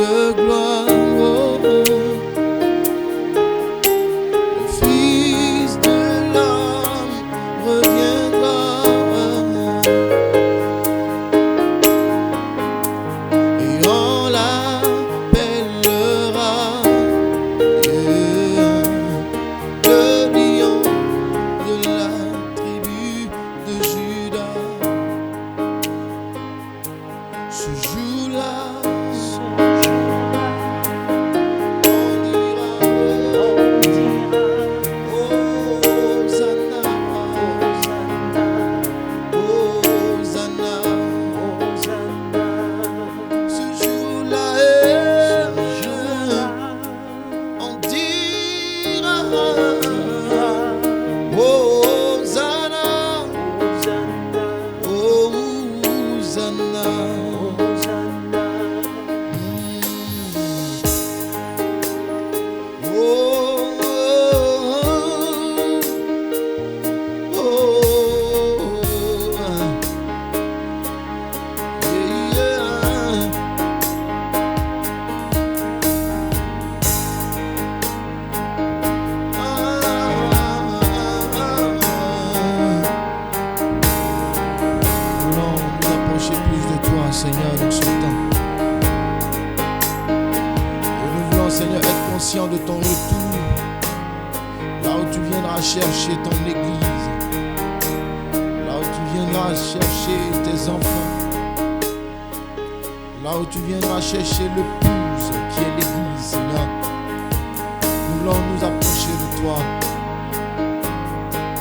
de gloire. Oh, oh. Le Fils de l'homme reviendra et on l'appellera le lion de la tribu de Judas. Ce jour-là, Seigneur, dans ce temps. Et nous voulons, Seigneur, être conscients de ton retour, là où tu viendras chercher ton église, là où tu viendras chercher tes enfants, là où tu viendras chercher l'épouse qui est l'église, Seigneur. Nous voulons nous approcher de toi,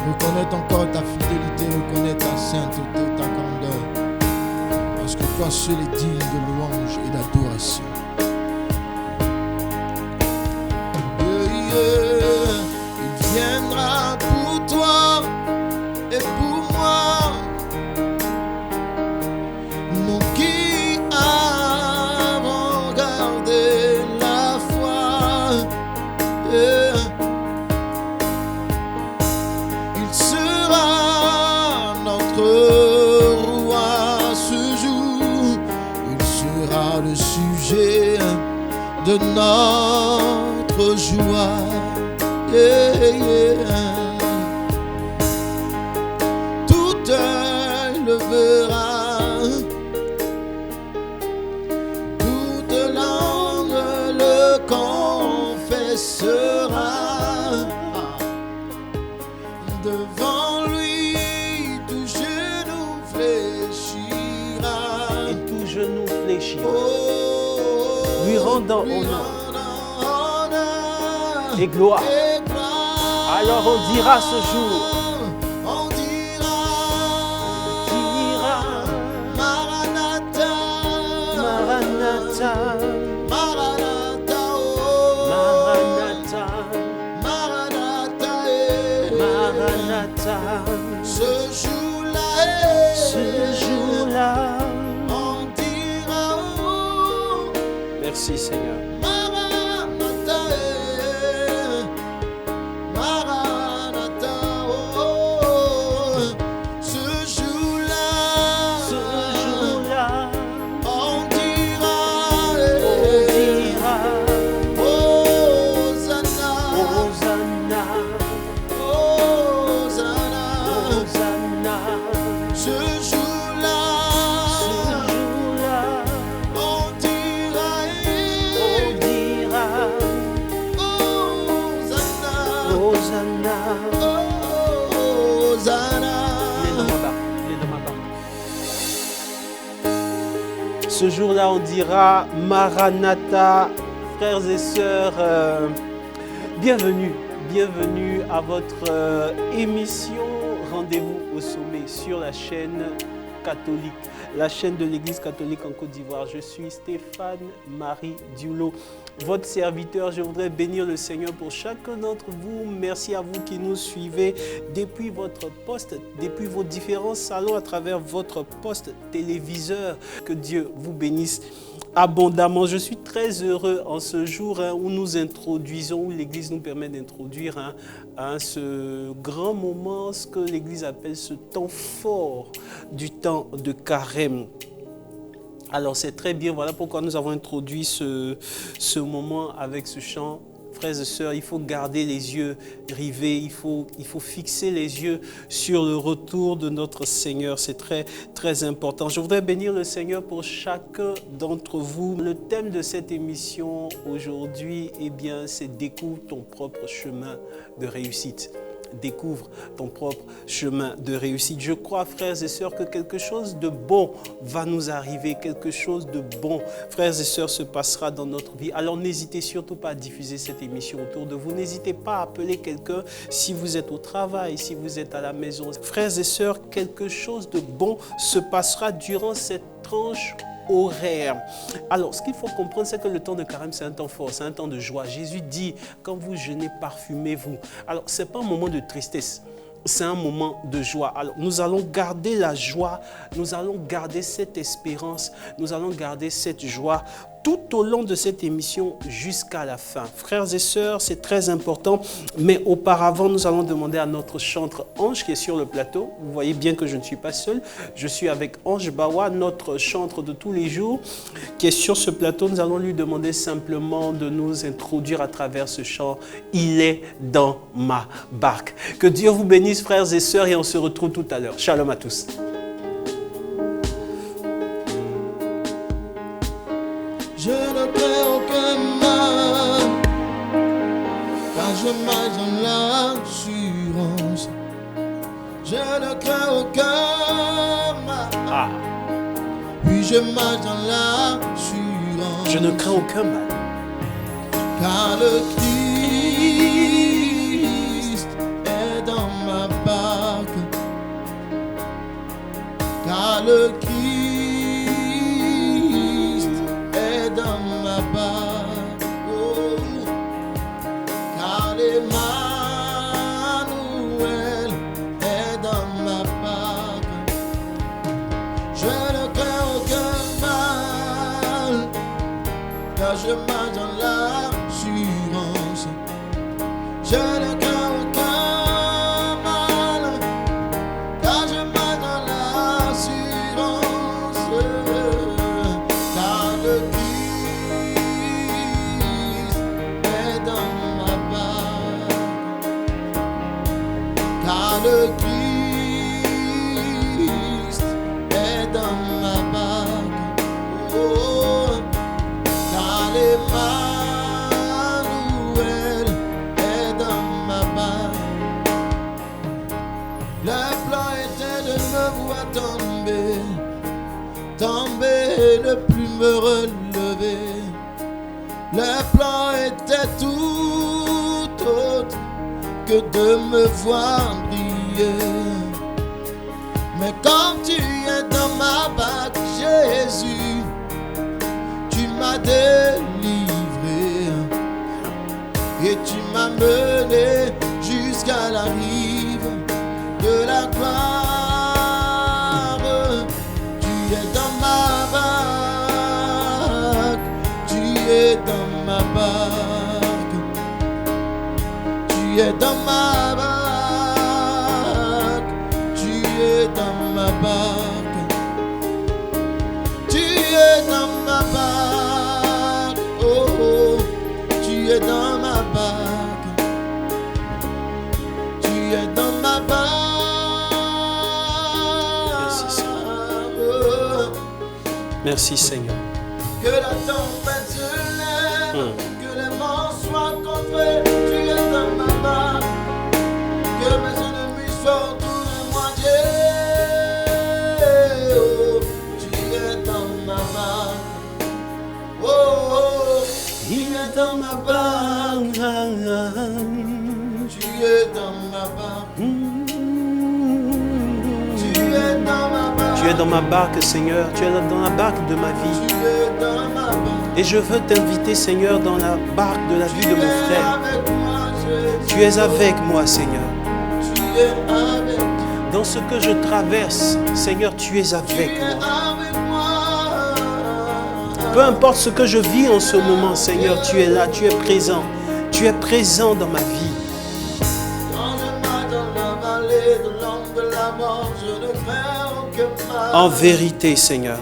reconnaître encore ta fidélité, reconnaître ta sainteté, ta grandeur. Parce que toi seul est digne de louange et d'adoration. Il viendra pour toi et pour moi. Nous qui avons gardé la foi, il sera notre le sujet de notre joie. Tout œil le verra, toute langue le confessera. Devant lui, tout genou fléchira. Et tout genou fléchira. Lui rendant honneur et gloire. Alors on dira ce jour, Maranatha, Maranatha, Maranatha, Maranatha, Maranatha, Maranatha. ce jour-là, on dira merci Seigneur. Maranatha, Maranatha, oh, ce jour-là, on dira, Hosanna, Hosanna, Hosanna, Hosanna. ce jour-là, on dira, Hosanna, Hosanna. Hosanna. Il est dans ma barque. Ce jour-là, on dira Maranatha, frères et sœurs, bienvenue à votre émission Rendez-vous au sommet sur la chaîne catholique, la chaîne de l'Église catholique en Côte d'Ivoire. Je suis Stéphane Marie Dioulo, votre serviteur. Je voudrais bénir le Seigneur pour chacun d'entre vous. Merci à vous qui nous suivez depuis votre poste, depuis vos différents salons, à travers votre poste téléviseur. Que Dieu vous bénisse abondamment. Je suis très heureux en ce jour où nous introduisons, où l'Église nous permet d'introduire ce grand moment, ce que l'Église appelle ce temps fort du temps de carême. Alors c'est très bien, voilà pourquoi nous avons introduit ce moment avec ce chant. Frères et sœurs, il faut garder les yeux rivés, il faut fixer les yeux sur le retour de notre Seigneur. C'est très, très important. Je voudrais bénir le Seigneur pour chacun d'entre vous. Le thème de cette émission aujourd'hui, eh bien, c'est « Découvre ton propre chemin de réussite ». Découvre ton propre chemin de réussite. Je crois, frères et sœurs, que quelque chose de bon va nous arriver, quelque chose de bon, frères et sœurs, se passera dans notre vie. Alors n'hésitez surtout pas à diffuser cette émission autour de vous. N'hésitez pas à appeler quelqu'un si vous êtes au travail, si vous êtes à la maison. Frères et sœurs, quelque chose de bon se passera durant cette tranche horaire. Alors, ce qu'il faut comprendre, c'est que le temps de carême, c'est un temps fort, c'est un temps de joie. Jésus dit, quand vous jeûnez, parfumez-vous. Alors, ce n'est pas un moment de tristesse, c'est un moment de joie. Alors, nous allons garder la joie, nous allons garder cette espérance, nous allons garder cette joie tout au long de cette émission jusqu'à la fin. Frères et sœurs, c'est très important, mais auparavant, nous allons demander à notre chantre Ange qui est sur le plateau. Vous voyez bien que je ne suis pas seul, je suis avec Ange Bawa, notre chantre de tous les jours, qui est sur ce plateau. Nous allons lui demander simplement de nous introduire à travers ce chant « Il est dans ma barque ». Que Dieu vous bénisse, frères et sœurs, et on se retrouve tout à l'heure. Shalom à tous. Je ne crains aucun mal, car je marche dans l'assurance. Je ne crains aucun mal, oui, je marche dans l'assurance. Je ne crains aucun mal, car le Christ est dans ma barque. Car le Christ dans ma barque, oh, car l'Emmanuel est dans ma barque. Je ne crains aucun mal, car je marche dans l'assurance. Je ne crains aucun mal, car je marche dans l'assurance. Car le le Christ est dans ma barque, oh, car l'Emmanuel est dans ma barque. Le plan était de me voir tomber et ne plus me relever. Le plan était tout autre que de me voir briller. Mais quand tu es dans ma barque, Jésus, tu m'as délivré et tu m'as mené jusqu'à la rive de la gloire. Tu es dans ma barque, tu es dans ma barque, tu es dans ma barque. Dans ma barque, tu es dans ma barque, oh, oh, tu es dans ma barque, tu es dans ma barque. Merci Seigneur. Que la tempête se lève, que les vents soient contrés, tu es dans ma barque, que mes ennemis soient autour de moi, Dieu. Dans ma barque, tu es dans ma barque, tu es dans ma barque, tu es dans ma barque, Seigneur, tu es dans la barque de ma vie. Tu es dans ma barque. Et je veux t'inviter, Seigneur, dans la barque de la vie de mon frère. Tu es avec moi, Seigneur. Tu es avec moi. Dans ce que je traverse, Seigneur, tu es avec moi. Peu importe ce que je vis en ce moment, Seigneur, tu es là, tu es présent. Tu es présent dans ma vie. En vérité, Seigneur,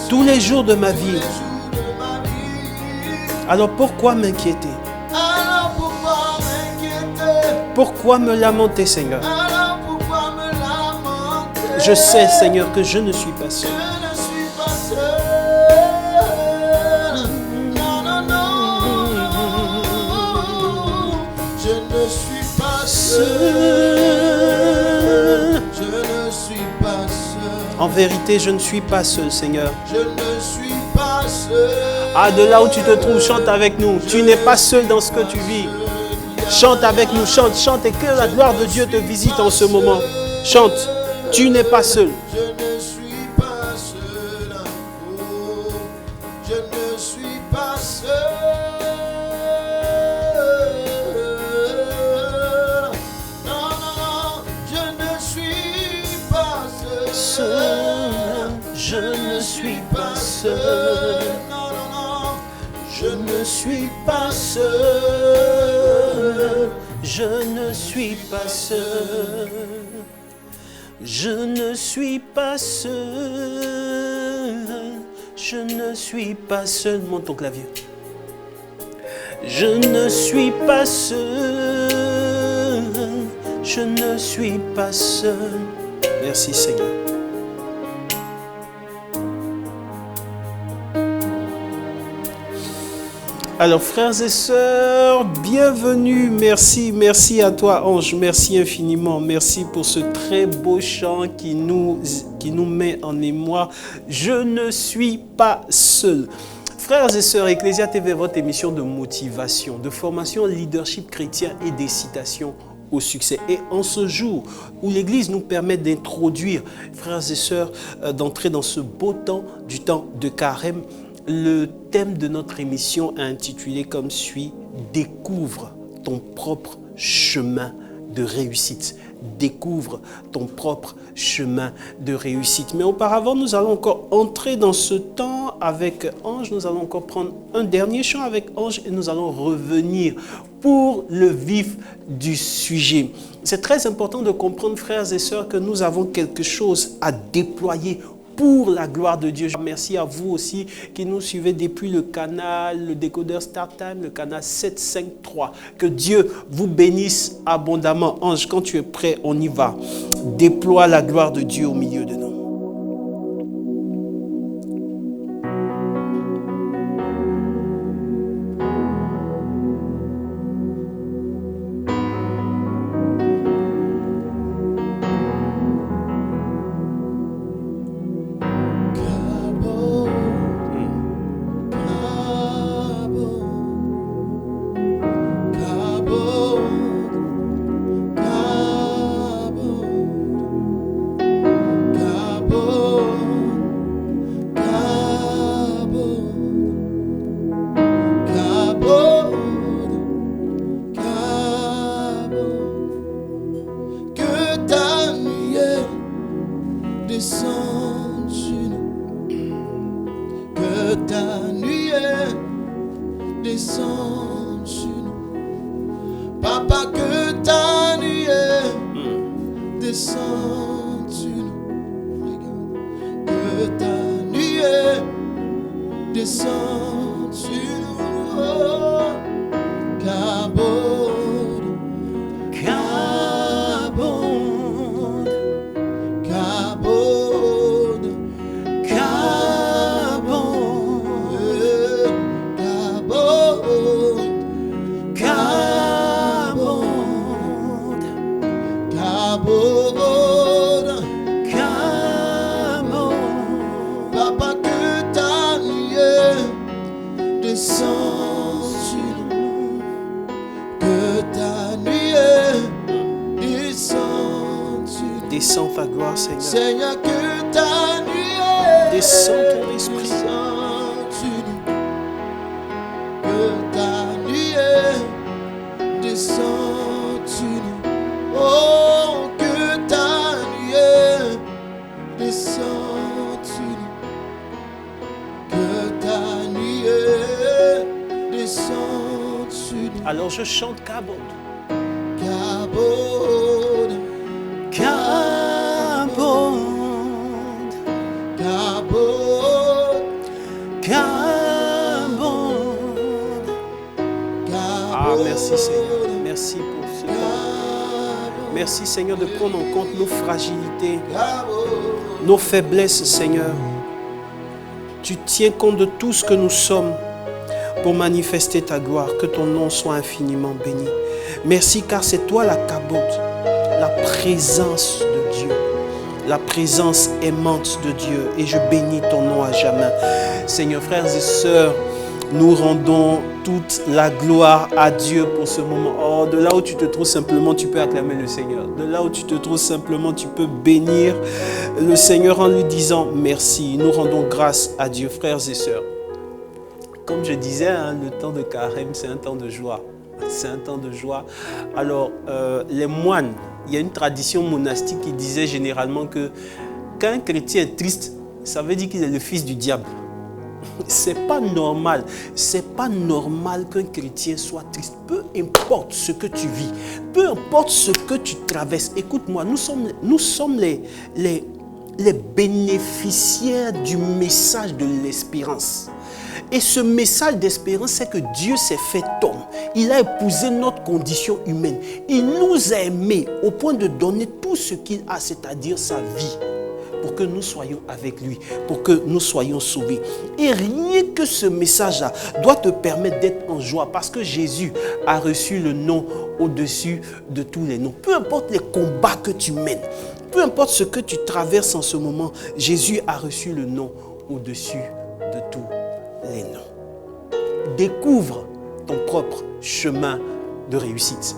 tous les jours de ma vie. Alors pourquoi m'inquiéter? Pourquoi me lamenter, Seigneur? Je sais, Seigneur, que je ne suis pas seul. En vérité, je ne suis pas seul, Seigneur. Je ne suis pas seul. Ah, de là où tu te trouves, chante avec nous. Tu n'es pas seul dans ce que tu vis. Chante avec nous, chante, chante, et que la gloire de Dieu te visite en ce moment. Chante, tu n'es pas seul. Je ne suis pas seul. Oh, je ne suis pas seul. Non, non, non, je ne suis pas seul. Je ne suis pas seul. Non, non, non, Je ne suis pas seul. Je ne suis pas seul. Je ne suis pas seul. Je ne suis pas seul. Monte ton clavier. Je ne suis pas seul. Je ne suis pas seul. Merci Seigneur. Alors frères et sœurs, bienvenue, merci à toi Ange, merci infiniment, merci pour ce très beau chant qui nous met en émoi. Je ne suis pas seul. Frères et sœurs, Ecclesia TV, votre émission de motivation, de formation leadership chrétien et des citations au succès. Et en ce jour où l'Église nous permet d'introduire, frères et sœurs, d'entrer dans ce beau temps, du temps de carême, le thème de notre émission est intitulé comme suit: découvre ton propre chemin de réussite. Découvre ton propre chemin de réussite. Mais auparavant, nous allons encore entrer dans ce temps avec Ange. Nous allons encore prendre un dernier chant avec Ange et nous allons revenir pour le vif du sujet. C'est très important de comprendre, frères et sœurs, que nous avons quelque chose à déployer pour la gloire de Dieu. Merci à vous aussi qui nous suivez depuis le canal, le décodeur StarTime, le canal 753. Que Dieu vous bénisse abondamment. Ange, quand tu es prêt, on y va. Déploie la gloire de Dieu au milieu de nous. Alors je chante Kabod. Kabod. Kabod. Ah, merci Seigneur. Merci pour ce temps. Merci Seigneur de prendre en compte nos fragilités, nos faiblesses Seigneur. Tu tiens compte de tout ce que nous sommes pour manifester ta gloire. Que ton nom soit infiniment béni. Merci car c'est toi la Kabote, la présence de Dieu, la présence aimante de Dieu. Et je bénis ton nom à jamais. Seigneur, frères et sœurs, nous rendons toute la gloire à Dieu pour ce moment. Oh, de là où tu te trouves simplement, tu peux acclamer le Seigneur. De là où tu te trouves simplement, tu peux bénir le Seigneur en lui disant merci. Nous rendons grâce à Dieu, frères et sœurs. Comme je disais, le temps de carême, c'est un temps de joie. C'est un temps de joie. Alors, les moines, il y a une tradition monastique qui disait généralement que quand un chrétien est triste, ça veut dire qu'il est le fils du diable. C'est pas normal. C'est pas normal qu'un chrétien soit triste. Peu importe ce que tu vis, peu importe ce que tu traverses. Écoute-moi, nous sommes les bénéficiaires du message de l'espérance. Et ce message d'espérance, c'est que Dieu s'est fait homme. Il a épousé notre condition humaine. Il nous a aimés au point de donner tout ce qu'il a, c'est-à-dire sa vie, pour que nous soyons avec lui, pour que nous soyons sauvés. Et rien que ce message-là doit te permettre d'être en joie parce que Jésus a reçu le nom au-dessus de tous les noms. Peu importe les combats que tu mènes, peu importe ce que tu traverses en ce moment, Jésus a reçu le nom au-dessus de tous les noms. Découvre ton propre chemin de réussite.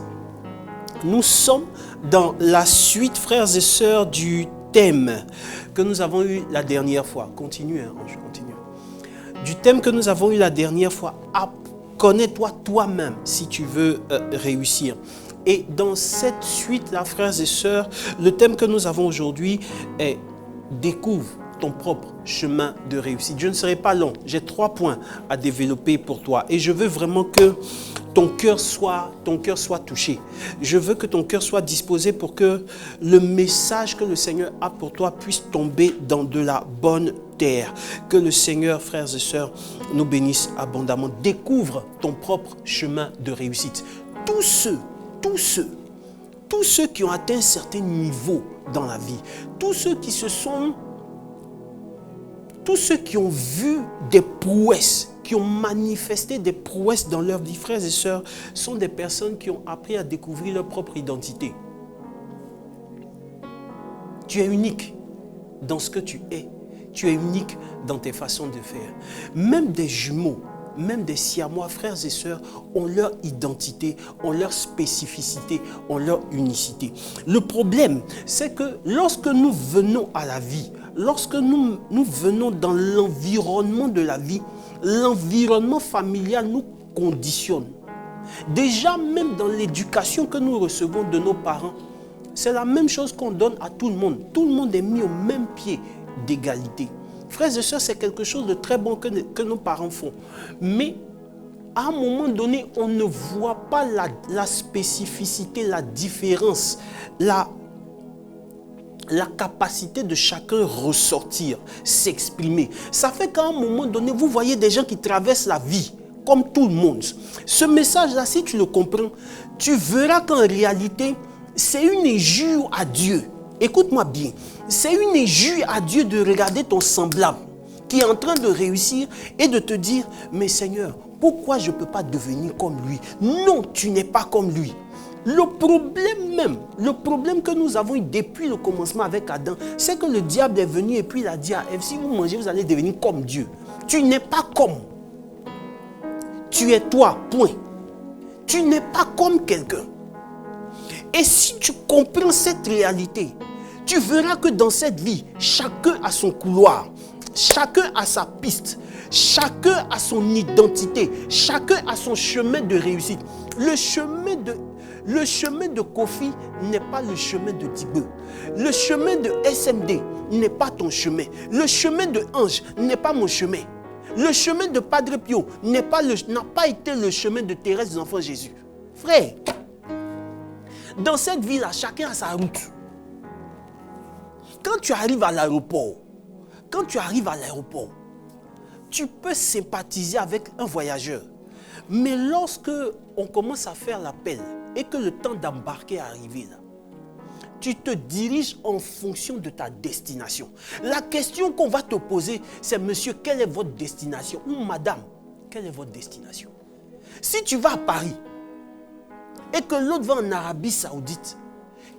Nous sommes dans la suite, frères et sœurs, du thème que nous avons eu la dernière fois. Continue, Ange, continue. Du thème que nous avons eu la dernière fois. Connais-toi toi-même si tu veux réussir. Et dans cette suite-là, frères et sœurs, le thème que nous avons aujourd'hui est découvre ton propre chemin de réussite. Je ne serai pas long. J'ai 3 points à développer pour toi. Et je veux vraiment que ton cœur soit touché. Je veux que ton cœur soit disposé pour que le message que le Seigneur a pour toi puisse tomber dans de la bonne terre. Que le Seigneur, frères et sœurs, nous bénisse abondamment. Découvre ton propre chemin de réussite. Tous ceux qui ont atteint un certain niveau dans la vie, tous ceux qui ont vu des prouesses, qui ont manifesté des prouesses dans leur vie, frères et sœurs, sont des personnes qui ont appris à découvrir leur propre identité. Tu es unique dans ce que tu es. Tu es unique dans tes façons de faire. Même des jumeaux, même des siamois, frères et sœurs, ont leur identité, ont leur spécificité, ont leur unicité. Le problème, c'est que lorsque nous venons à la vie, lorsque nous venons dans l'environnement de la vie, l'environnement familial nous conditionne. Déjà, même dans l'éducation que nous recevons de nos parents, c'est la même chose qu'on donne à tout le monde. Tout le monde est mis au même pied d'égalité. Frères et sœurs, c'est quelque chose de très bon que nos parents font. Mais à un moment donné, on ne voit pas la spécificité, la différence, la capacité de chacun ressortir, s'exprimer. Ça fait qu'à un moment donné, vous voyez des gens qui traversent la vie comme tout le monde. Ce message-là, si tu le comprends, tu verras qu'en réalité, c'est une injure à Dieu. Écoute-moi bien, c'est une injure à Dieu de regarder ton semblable qui est en train de réussir et de te dire, mais Seigneur, pourquoi je ne peux pas devenir comme lui? Non, tu n'es pas comme lui. Le problème que nous avons eu depuis le commencement avec Adam, c'est que le diable est venu et puis il a dit à Ève, si vous mangez, vous allez devenir comme Dieu. Tu n'es pas comme. Tu es toi, point. Tu n'es pas comme quelqu'un. Et si tu comprends cette réalité, tu verras que dans cette vie, chacun a son couloir, chacun a sa piste, chacun a son identité, chacun a son chemin de réussite. Le chemin de Kofi n'est pas le chemin de Dibeu. Le chemin de SMD n'est pas ton chemin. Le chemin de Ange n'est pas mon chemin. Le chemin de Padre Pio n'a pas été le chemin de Thérèse des Enfants Jésus. Frère, dans cette vie-là, chacun a sa route. Quand tu arrives à l'aéroport, quand tu arrives à l'aéroport, tu peux sympathiser avec un voyageur. Mais lorsque on commence à faire l'appel et que le temps d'embarquer est arrivé, là, tu te diriges en fonction de ta destination. La question qu'on va te poser, c'est monsieur, quelle est votre destination? Ou madame, quelle est votre destination? Si tu vas à Paris et que l'autre va en Arabie Saoudite,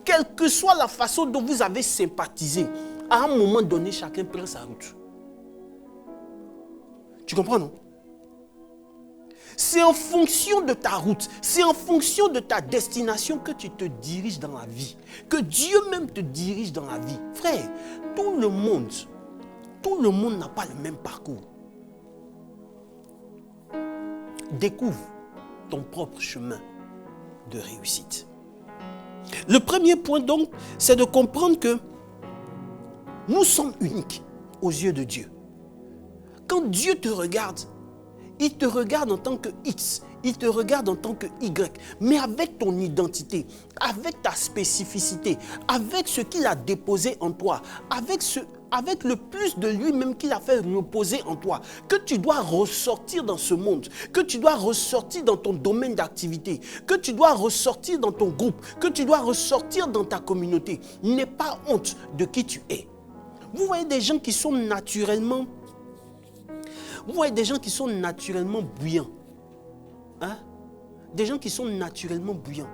quelle que soit la façon dont vous avez sympathisé, à un moment donné, chacun prend sa route. Tu comprends, non? C'est en fonction de ta route, c'est en fonction de ta destination que tu te diriges dans la vie. Que Dieu même te dirige dans la vie. Frère, tout le monde n'a pas le même parcours. Découvre ton propre chemin de réussite. Le premier point donc, c'est de comprendre que nous sommes uniques aux yeux de Dieu. Quand Dieu te regarde, il te regarde en tant que X, il te regarde en tant que Y, mais avec ton identité, avec ta spécificité, avec ce qu'il a déposé en toi, avec le plus de lui-même qu'il a fait reposer en toi, que tu dois ressortir dans ce monde, que tu dois ressortir dans ton domaine d'activité, que tu dois ressortir dans ton groupe, que tu dois ressortir dans ta communauté. N'aie pas honte de qui tu es. Vous voyez des gens qui sont naturellement bouillants. Hein? Des gens qui sont naturellement bouillants.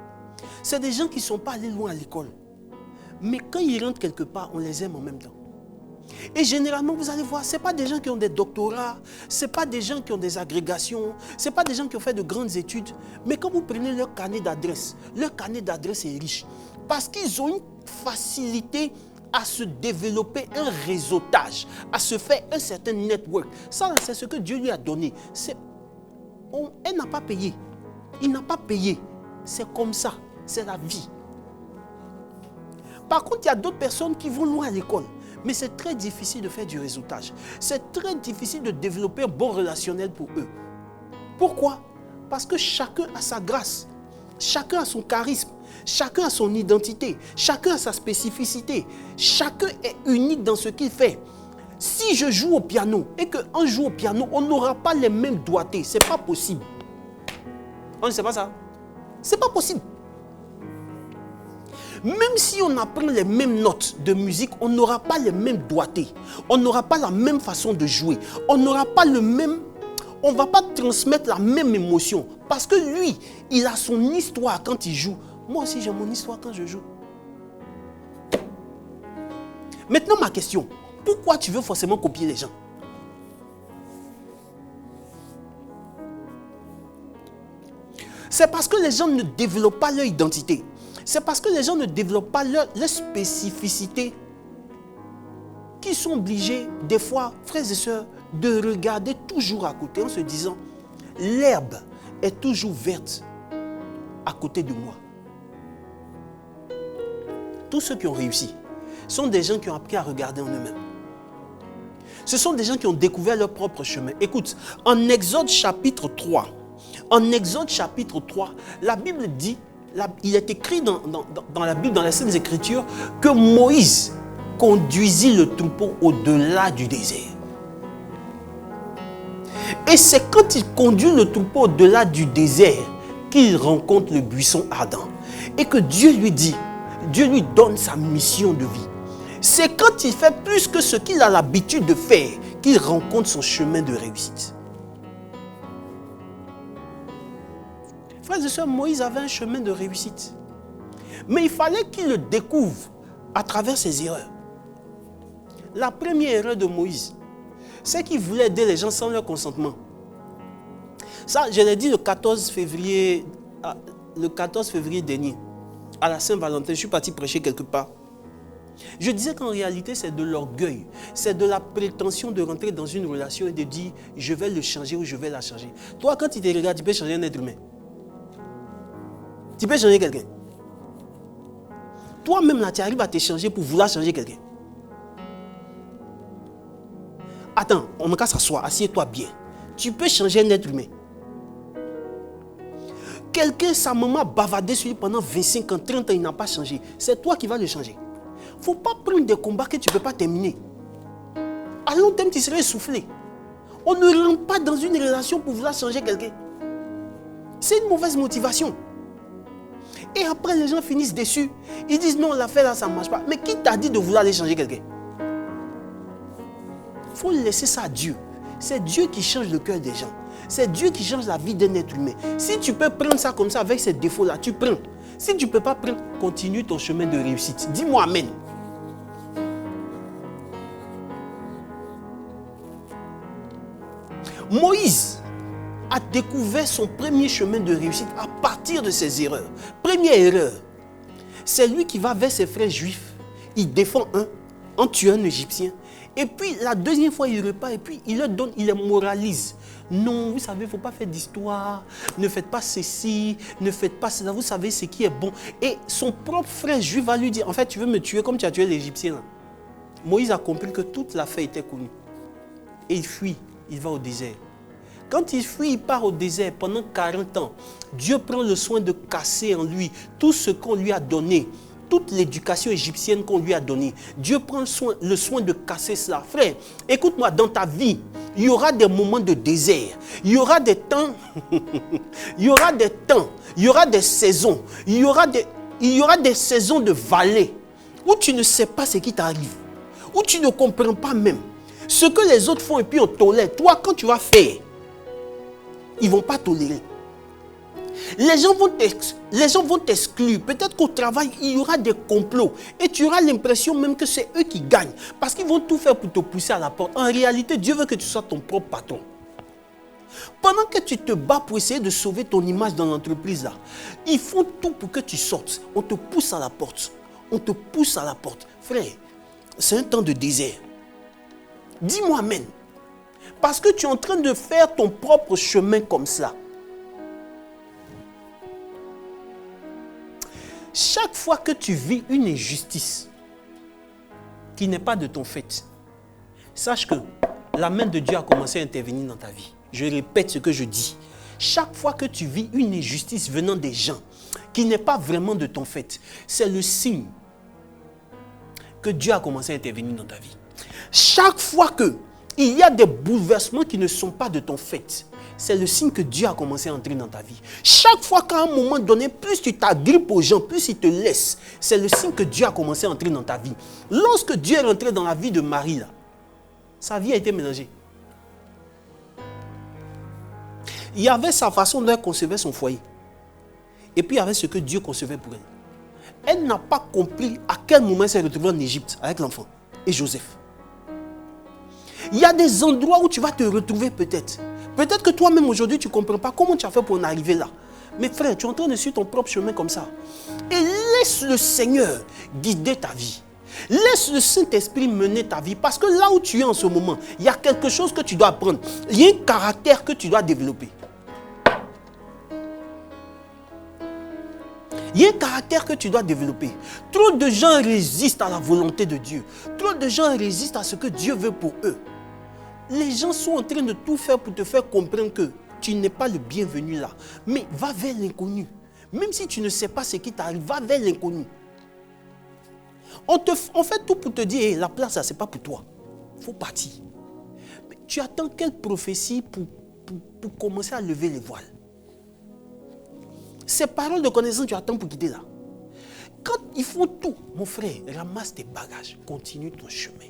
C'est des gens qui ne sont pas allés loin à l'école. Mais quand ils rentrent quelque part, on les aime en même temps. Et généralement, vous allez voir, ce n'est pas des gens qui ont des doctorats, ce n'est pas des gens qui ont des agrégations, ce n'est pas des gens qui ont fait de grandes études. Mais quand vous prenez leur carnet d'adresse est riche. Parce qu'ils ont une facilité à se développer un réseautage, à se faire un certain network. Ça, c'est ce que Dieu lui a donné. Elle n'a pas payé. Il n'a pas payé. C'est comme ça. C'est la vie. Par contre, il y a d'autres personnes qui vont loin à l'école. Mais c'est très difficile de faire du réseautage. C'est très difficile de développer un bon relationnel pour eux. Pourquoi? Parce que chacun a sa grâce. Chacun a son charisme. Chacun a son identité. Chacun a sa spécificité. Chacun est unique dans ce qu'il fait. Si je joue au piano et qu'un joue au piano, on n'aura pas les mêmes doigtés. Ce n'est pas possible. On ne sait pas ça. Ce n'est pas possible. Même si on apprend les mêmes notes de musique, on n'aura pas les mêmes doigtés. On n'aura pas la même façon de jouer. On n'aura pas le même... On ne va pas transmettre la même émotion. Parce que lui, il a son histoire quand il joue. Moi aussi, j'ai mon histoire quand je joue. Maintenant, ma question. Pourquoi tu veux forcément copier les gens? C'est parce que les gens ne développent pas leur identité. C'est parce que les gens ne développent pas leur spécificité qu'ils sont obligés, des fois, frères et sœurs, de regarder toujours à côté en se disant « L'herbe est toujours verte à côté de moi ». Tous ceux qui ont réussi sont des gens qui ont appris à regarder en eux-mêmes. Ce sont des gens qui ont découvert leur propre chemin. Écoute, en Exode chapitre 3, la Bible dit, il est écrit dans la Bible, dans les Saintes Écritures, que Moïse conduisit le troupeau au-delà du désert. Et c'est quand il conduit le troupeau au-delà du désert qu'il rencontre le buisson ardent. Et que Dieu lui donne sa mission de vie. C'est quand il fait plus que ce qu'il a l'habitude de faire qu'il rencontre son chemin de réussite. Frères et sœurs, Moïse avait un chemin de réussite. Mais il fallait qu'il le découvre à travers ses erreurs. La première erreur de Moïse, c'est qu'il voulait aider les gens sans leur consentement. Ça, je l'ai dit le 14 février dernier, à la Saint-Valentin. Je suis parti prêcher quelque part. Je disais qu'en réalité, c'est de l'orgueil. C'est de la prétention de rentrer dans une relation et de dire « je vais le changer » ou « je vais la changer ». Toi, quand tu te regardes, tu peux changer un être humain. Tu peux changer quelqu'un. Toi-même, là, tu arrives à te changer pour vouloir changer quelqu'un. Attends, on n'a qu'à s'asseoir, assieds-toi bien. Tu peux changer un être humain. Quelqu'un, sa maman a bavardé sur lui pendant 25 ans, 30 ans, il n'a pas changé. C'est toi qui vas le changer. Il ne faut pas prendre des combats que tu ne peux pas terminer. À long terme, tu serais essoufflé. On ne rentre pas dans une relation pour vouloir changer quelqu'un. C'est une mauvaise motivation. Et après, les gens finissent déçus. Ils disent non, l'affaire là, ça ne marche pas. Mais qui t'a dit de vouloir aller changer quelqu'un? Il faut laisser ça à Dieu. C'est Dieu qui change le cœur des gens. C'est Dieu qui change la vie d'un être humain. Si tu peux prendre ça comme ça avec ces défauts-là, tu prends. Si tu ne peux pas prendre, continue ton chemin de réussite. Dis-moi amen. Moïse a découvert son premier chemin de réussite à partir de ses erreurs. Première erreur, c'est lui qui va vers ses frères juifs. Il défend un en tuant un Égyptien. Et puis la deuxième fois, il repart et puis il leur donne, il les moralise. Non, vous savez, il ne faut pas faire d'histoire. Ne faites pas ceci, ne faites pas cela. Vous savez ce qui est bon. Et son propre frère juif va lui dire, en fait, tu veux me tuer comme tu as tué l'Égyptien. Moïse a compris que toute l'affaire était connue. Et il fuit, il va au désert. Quand il fuit, il part au désert pendant 40 ans. Dieu prend le soin de casser en lui tout ce qu'on lui a donné. Toute l'éducation égyptienne qu'on lui a donnée. Dieu prend le soin de casser cela. Frère, écoute-moi, dans ta vie, il y aura des moments de désert. Il y aura des temps. Il y aura des temps. Il y aura des saisons. Il y aura des saisons de vallée où tu ne sais pas ce qui t'arrive. Où tu ne comprends pas même. Ce que les autres font et puis on tolère. Toi, quand tu vas faire, ils ne vont pas tolérer. Les gens vont t'exclure. Peut-être qu'au travail, il y aura des complots. Et tu auras l'impression même que c'est eux qui gagnent. Parce qu'ils vont tout faire pour te pousser à la porte. En réalité, Dieu veut que tu sois ton propre patron. Pendant que tu te bats pour essayer de sauver ton image dans l'entreprise là, ils font tout pour que tu sortes. On te pousse à la porte. On te pousse à la porte. Frère, c'est un temps de désert. Dis-moi amen. Parce que tu es en train de faire ton propre chemin comme ça. Chaque fois que tu vis une injustice qui n'est pas de ton fait, sache que la main de Dieu a commencé à intervenir dans ta vie. Je répète ce que je dis. Chaque fois que tu vis une injustice venant des gens qui n'est pas vraiment de ton fait, c'est le signe que Dieu a commencé à intervenir dans ta vie. Chaque fois qu'il y a des bouleversements qui ne sont pas de ton fait, c'est le signe que Dieu a commencé à entrer dans ta vie. Chaque fois qu'à un moment donné, plus tu t'agrippes aux gens, plus ils te laissent, c'est le signe que Dieu a commencé à entrer dans ta vie. Lorsque Dieu est rentré dans la vie de Marie, là, sa vie a été mélangée. Il y avait sa façon dont elle concevait son foyer. Et puis il y avait ce que Dieu concevait pour elle. Elle n'a pas compris à quel moment elle s'est retrouvée en Égypte avec l'enfant et Joseph. Il y a des endroits où tu vas te retrouver peut-être. Peut-être que toi-même aujourd'hui, tu ne comprends pas comment tu as fait pour en arriver là. Mais frère, tu es en train de suivre ton propre chemin comme ça. Et laisse le Seigneur guider ta vie. Laisse le Saint-Esprit mener ta vie. Parce que là où tu es en ce moment, il y a quelque chose que tu dois apprendre. Il y a un caractère que tu dois développer. Il y a un caractère que tu dois développer. Trop de gens résistent à la volonté de Dieu. Trop de gens résistent à ce que Dieu veut pour eux. Les gens sont en train de tout faire pour te faire comprendre que tu n'es pas le bienvenu là. Mais va vers l'inconnu. Même si tu ne sais pas ce qui t'arrive, va vers l'inconnu. On fait tout pour te dire, hey, la place là, ce n'est pas pour toi. Il faut partir. Mais tu attends quelle prophétie pour commencer à lever les voiles? Ces paroles de connaissance, tu attends pour quitter là. Quand ils font tout, mon frère, ramasse tes bagages, continue ton chemin.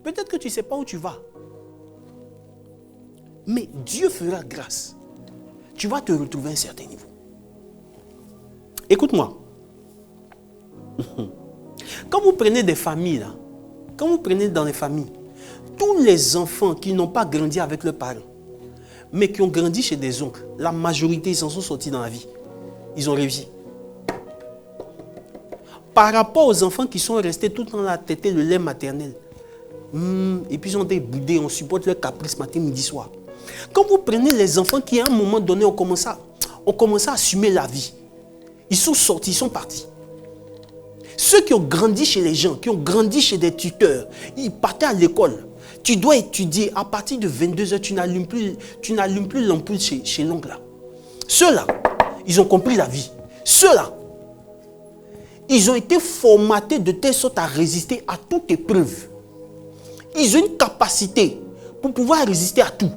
Peut-être que tu ne sais pas où tu vas. Mais Dieu fera grâce. Tu vas te retrouver à un certain niveau. Écoute-moi. Quand vous prenez des familles, là, quand vous prenez dans les familles, tous les enfants qui n'ont pas grandi avec leurs parents, mais qui ont grandi chez des oncles, la majorité, ils s'en sont sortis dans la vie. Ils ont réussi. Par rapport aux enfants qui sont restés tout le temps à téter le lait maternel, et puis ils ont été boudés, on supporte leur caprice matin, midi, soir. Quand vous prenez les enfants qui, à un moment donné, ont commencé à assumer la vie, ils sont sortis, ils sont partis. Ceux qui ont grandi chez les gens, qui ont grandi chez des tuteurs, ils partaient à l'école. Tu dois étudier. À partir de 22h, tu n'allumes plus l'ampoule chez l'oncle. Ceux-là, ils ont compris la vie. Ceux-là, ils ont été formatés de telle sorte à résister à toute épreuve. Ils ont une capacité pour pouvoir résister à tout.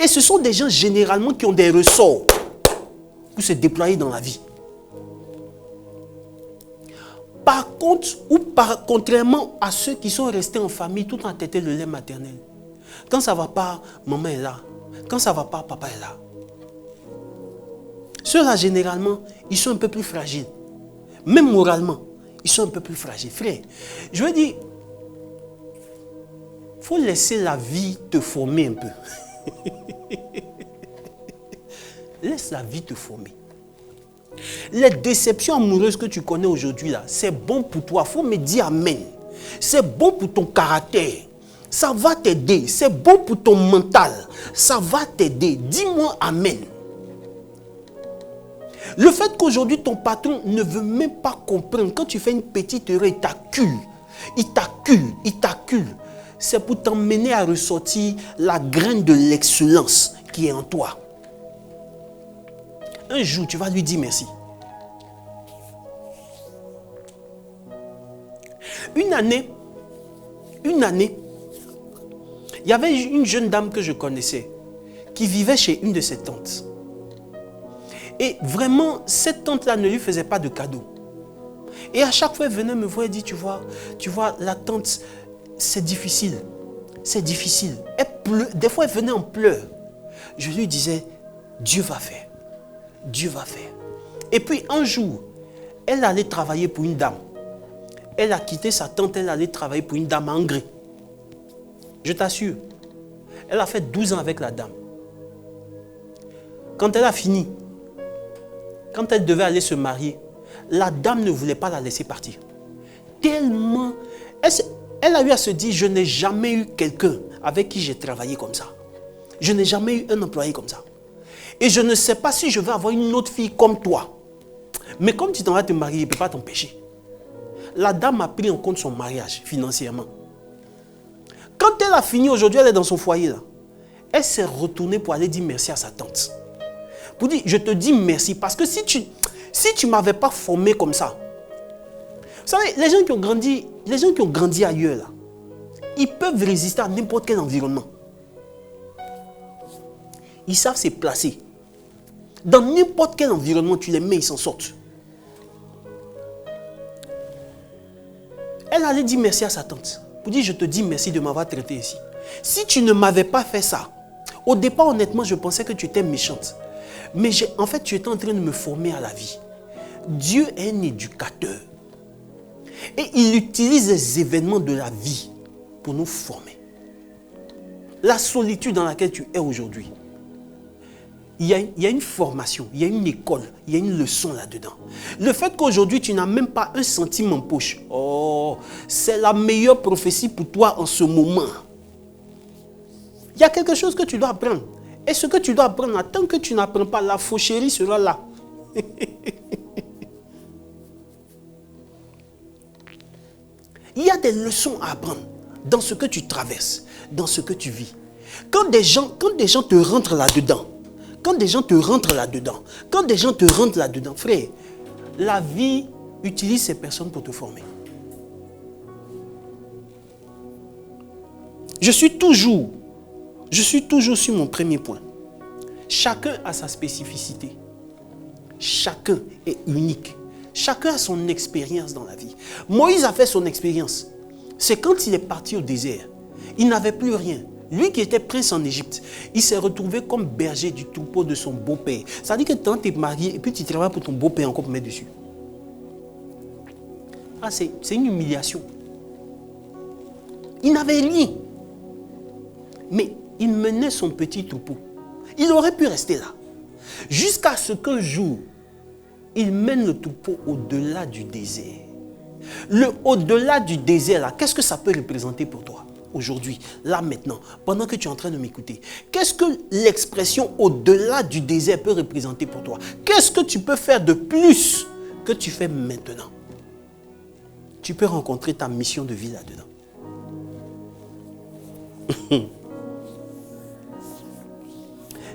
Et ce sont des gens généralement qui ont des ressorts pour se déployer dans la vie. Par contre, contrairement à ceux qui sont restés en famille tout en tétant le lait maternel, quand ça ne va pas, maman est là. Quand ça ne va pas, papa est là. Ceux-là, généralement, ils sont un peu plus fragiles. Même moralement, ils sont un peu plus fragiles. Frère, je veux dire, il faut laisser la vie te former un peu. Laisse la vie te former. Les déceptions amoureuses que tu connais aujourd'hui, là, c'est bon pour toi. Il faut me dire amen. C'est bon pour ton caractère. Ça va t'aider. C'est bon pour ton mental. Ça va t'aider. Dis-moi amen. Le fait qu'aujourd'hui ton patron ne veut même pas comprendre, quand tu fais une petite erreur, il t'accule. Il t'accule. C'est pour t'emmener à ressortir la graine de l'excellence qui est en toi. Un jour, tu vas lui dire merci. Une année, il y avait une jeune dame que je connaissais qui vivait chez une de ses tantes. Et vraiment, cette tante-là ne lui faisait pas de cadeaux. Et à chaque fois, elle venait me voir et dit, tu vois, la tante, c'est difficile. C'est difficile. Elle pleure. Des fois, elle venait en pleurs. Je lui disais, Dieu va faire. Dieu va faire. Et puis, un jour, elle allait travailler pour une dame. Elle a quitté sa tante, elle allait travailler pour une dame à Hongrie. Je t'assure. Elle a fait 12 ans avec la dame. Quand elle a fini, quand elle devait aller se marier, la dame ne voulait pas la laisser partir. Tellement, elle a eu à se dire, je n'ai jamais eu quelqu'un avec qui j'ai travaillé comme ça. Je n'ai jamais eu un employé comme ça. Et je ne sais pas si je vais avoir une autre fille comme toi. Mais comme tu t'en vas te marier, il ne peut pas t'empêcher. La dame a pris en compte son mariage financièrement. Quand elle a fini, aujourd'hui, elle est dans son foyer là. Elle s'est retournée pour aller dire merci à sa tante. Pour dire, je te dis merci parce que si tu ne m'avais pas formé comme ça, vous savez, les gens qui ont grandi ailleurs là, ils peuvent résister à n'importe quel environnement. Ils savent se placer. Dans n'importe quel environnement, tu les mets, ils s'en sortent. Elle allait dire merci à sa tante. Pour dire, je te dis merci de m'avoir traité ici. Si tu ne m'avais pas fait ça, au départ, honnêtement, je pensais que tu étais méchante. Mais en fait, tu étais en train de me former à la vie. Dieu est un éducateur. Et il utilise les événements de la vie pour nous former. La solitude dans laquelle tu es aujourd'hui, il y a une formation, il y a une école, il y a une leçon là-dedans. Le fait qu'aujourd'hui, tu n'as même pas un centime en poche, oh, c'est la meilleure prophétie pour toi en ce moment. Il y a quelque chose que tu dois apprendre. Et ce que tu dois apprendre, tant que tu n'apprends pas, la faucherie sera là. Il y a des leçons à apprendre dans ce que tu traverses, dans ce que tu vis. Quand des gens te rentrent là-dedans, frère, la vie utilise ces personnes pour te former. Je suis toujours sur mon premier point. Chacun a sa spécificité. Chacun est unique. Chacun a son expérience dans la vie. Moïse a fait son expérience. C'est quand il est parti au désert. Il n'avait plus rien. Lui qui était prince en Égypte, il s'est retrouvé comme berger du troupeau de son beau-père. Ça veut dire que quand tu es marié et puis tu travailles pour ton beau-père encore pour mettre dessus. Ah, c'est une humiliation. Il n'avait rien. Mais il menait son petit troupeau. Il aurait pu rester là. Jusqu'à ce qu'un jour, il mène le troupeau au-delà du désert. Le au-delà du désert, là, qu'est-ce que ça peut représenter pour toi aujourd'hui, là maintenant, pendant que tu es en train de m'écouter? Qu'est-ce que l'expression au-delà du désert peut représenter pour toi? Qu'est-ce que tu peux faire de plus que tu fais maintenant? Tu peux rencontrer ta mission de vie là-dedans.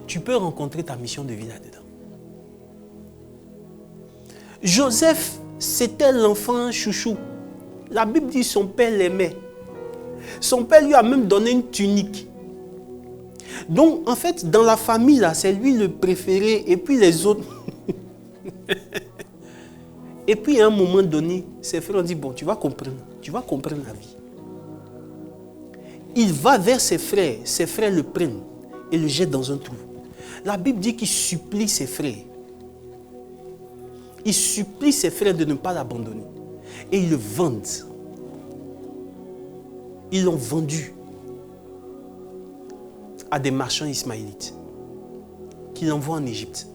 Tu peux rencontrer ta mission de vie là-dedans. Joseph, c'était l'enfant chouchou. La Bible dit son père l'aimait. Son père lui a même donné une tunique. Donc, en fait, dans la famille, là, c'est lui le préféré. Et puis les autres... Et puis, à un moment donné, ses frères ont dit, bon, tu vas comprendre la vie. Il va vers ses frères le prennent et le jettent dans un trou. La Bible dit qu'il supplie ses frères. Il supplie ses frères de ne pas l'abandonner. Et ils le vendent. Ils l'ont vendu à des marchands ismaélites qui l'envoient en Égypte.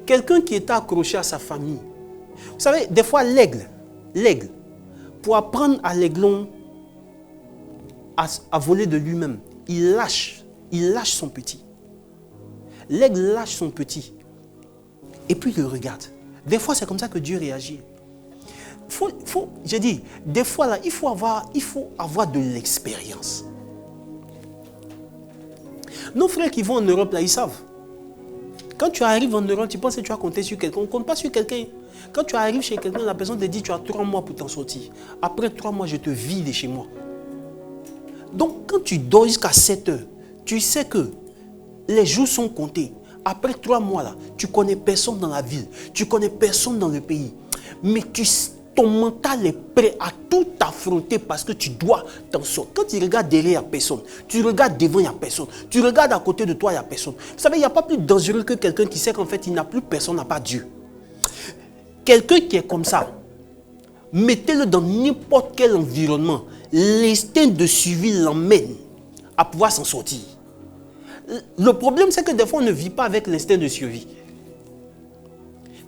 Quelqu'un qui était accroché à sa famille. Vous savez, des fois, l'aigle, pour apprendre à l'aiglon à voler de lui-même, il lâche son petit. L'aigle lâche son petit. Et puis il le regarde. Des fois, c'est comme ça que Dieu réagit. J'ai dit, des fois, là, il faut avoir de l'expérience. Nos frères qui vont en Europe, là, ils savent. Quand tu arrives en Europe, tu penses que tu vas compter sur quelqu'un. On ne compte pas sur quelqu'un. Quand tu arrives chez quelqu'un, la personne te dit, tu as 3 mois pour t'en sortir. Après 3 mois, je te vide de chez moi. Donc, quand tu dors jusqu'à 7 heures, tu sais que les jours sont comptés. Après 3 mois, là, tu ne connais personne dans la ville. Tu ne connais personne dans le pays. Mais ton mental est prêt à tout affronter parce que tu dois t'en sortir. Quand tu regardes derrière, il n'y a personne. Tu regardes devant, il n'y a personne. Tu regardes à côté de toi, il n'y a personne. Vous savez, il n'y a pas plus dangereux que quelqu'un qui sait qu'en fait, il n'a plus personne, n'a pas Dieu. Quelqu'un qui est comme ça, mettez-le dans n'importe quel environnement. L'instinct de suivi l'emmène à pouvoir s'en sortir. Le problème, c'est que des fois, on ne vit pas avec l'instinct de survie.